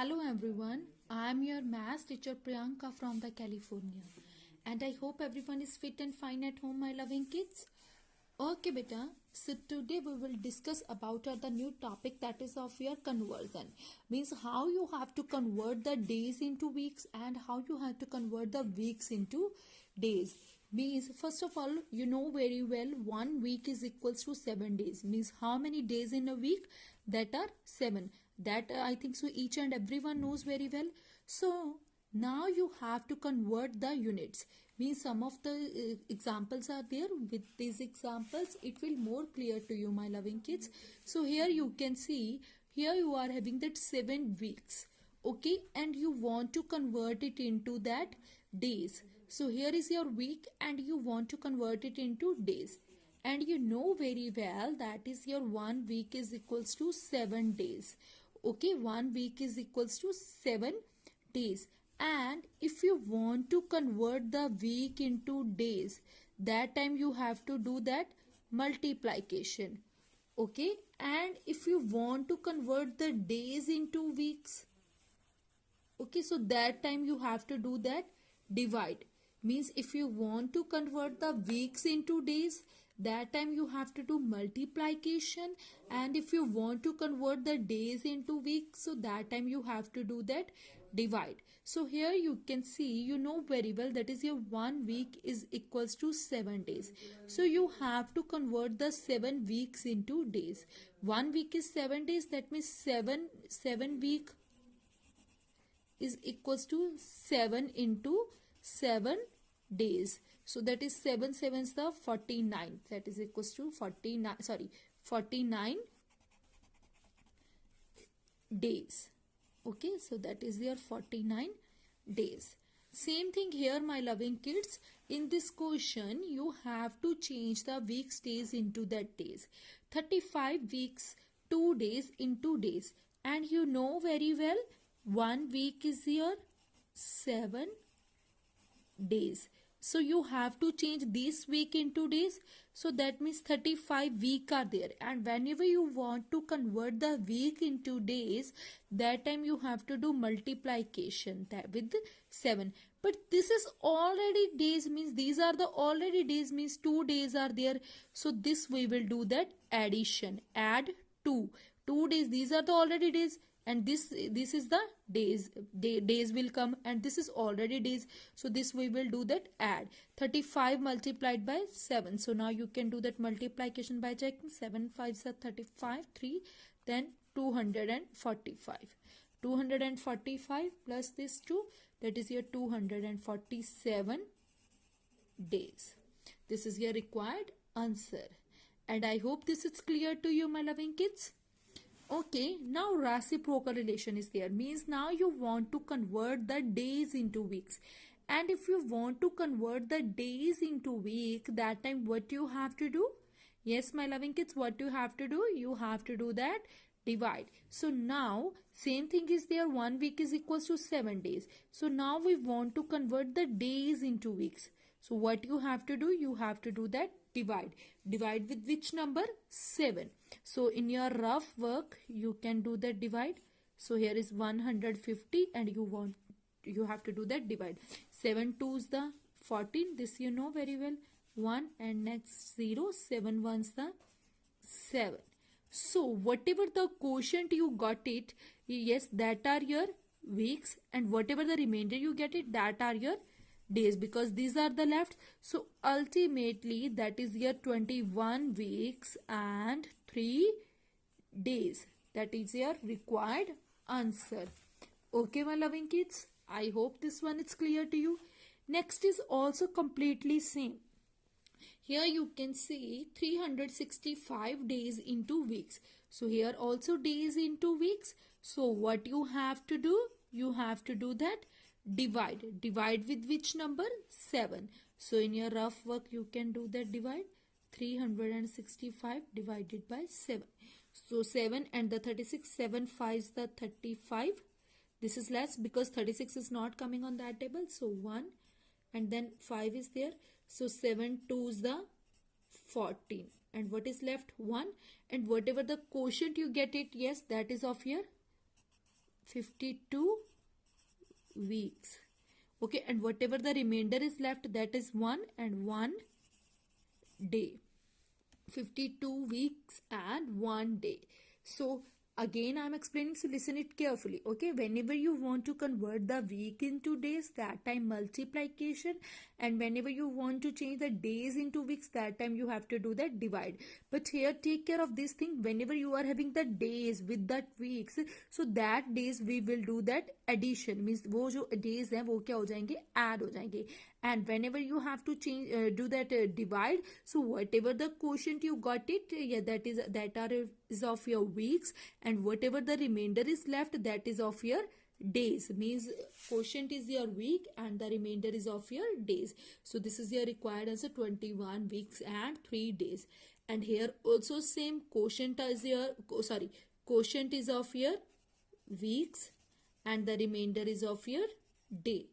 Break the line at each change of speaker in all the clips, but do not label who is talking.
Hello everyone, I am your maths teacher Priyanka from the California and I hope everyone is fit and fine at home, my loving kids. Okay beta, so today we will discuss about the new topic, that is of your conversion. Means how you have to convert the days into weeks and how you have to convert the weeks into days. Means first of all, you know very well 1 week is equals to 7 days. Means how many days in a week? That are 7. That I think so each and everyone knows very well. So now you have to convert the units. Means some of the examples are there. With these examples it will more clear to you, my loving kids. So here you can see, here you are having that 7 weeks, okay, and you want to convert it into that days. So here is your week and you want to convert it into days, and you know very well that is your 1 week is equals to 7 days. Okay, 1 week is equals to 7 days. And if you want to convert the week into days, that time you have to do that multiplication. Okay, and if you want to convert the days into weeks, okay, so that time you have to do that divide. Means if you want to convert the weeks into days, that time you have to do multiplication, and if you want to convert the days into weeks, so that time you have to do that divide. So here you can see, you know very well that is your 1 week is equals to 7 days. So you have to convert the 7 weeks into days. 1 week is 7 days, that means 7 week is equals to 7 into 7 days. So that is 7 sevens the 49. That is equals to 49 days. Okay, so that is your 49 days. Same thing here, my loving kids. In this question, you have to change the weeks days into that days. 35 weeks, 2 days into days. And you know very well, 1 week is your 7 days. So you have to change this week into days. So that means 35 week are there, and whenever you want to convert the week into days, that time you have to do multiplication that with 7. But this is already days, means these are the already days, means 2 days are there. So this we will do that addition, add 2 days, these are the already days, and this is the days, days will come, and this is already days. So this we will do that add 35 multiplied by 7. So now you can do that multiplication by checking 7 5s are 35, 3, then 245. 245 plus this 2, that is your 247 days. This is your required answer, and I hope this is clear to you, my loving kids. Okay, now reciprocal relation is there. Means now you want to convert the days into weeks. And if you want to convert the days into week, that time what you have to do? Yes, my loving kids, what you have to do? You have to do that divide. So now same thing is there. 1 week is equals to 7 days. So now we want to convert the days into weeks. So what you have to do? You have to do that divide. Divide with which number? 7. So in your rough work you can do that divide. So here is 150 and you have to do that divide. 7 2s the 14, this you know very well, 1 and next 0, 7 1s the 7. So whatever the quotient you got it, yes, that are your weeks, and whatever the remainder you get it, that are your days, because these are the left. So ultimately that is your 21 weeks and 3 days. That is your required answer. Okay, my loving kids, I hope this one is clear to you. Next is also completely same. Here you can see 365 days into weeks. So here also days into weeks. So what you have to do? You have to do that divide. Divide with which number? 7. So in your rough work you can do that divide. 365 divided by 7. So 7 and the 36, 7 5 is the 35. This is less because 36 is not coming on that table. So 1 and then 5 is there. So 7 2 is the 14. And what is left? 1. And whatever the quotient you get it, yes, that is of your 52 weeks. Okay, and whatever the remainder is left, that is 1 and 1 day. 52 weeks and 1 day. So again I'm explaining, so listen it carefully. Okay, whenever you want to convert the week into days, that time multiplication, and whenever you want to change the days into weeks, that time you have to do that divide. But here take care of this thing, whenever you are having the days with that weeks, so that days we will do that addition, means वो जो days हैं वो क्या हो जाएंगे, add हो जाएंगे. And whenever you have to change do that divide, so whatever the quotient you got it, yeah, is of your weeks, and whatever the remainder is left, that is of your days, means quotient is your week and the remainder is of your days. So this is your required answer, 21 weeks and 3 days. And here also same, quotient is of your weeks and the remainder is of your day.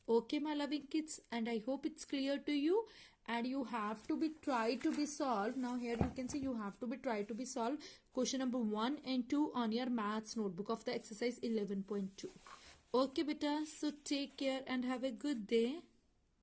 Okay, my loving kids, and I hope it's clear to you. And you have to be try to be solved. Now here you can see you have to be try to be solved question number 1 and 2 on your maths notebook of the exercise 11.2. Okay beta, so take care and have a good day.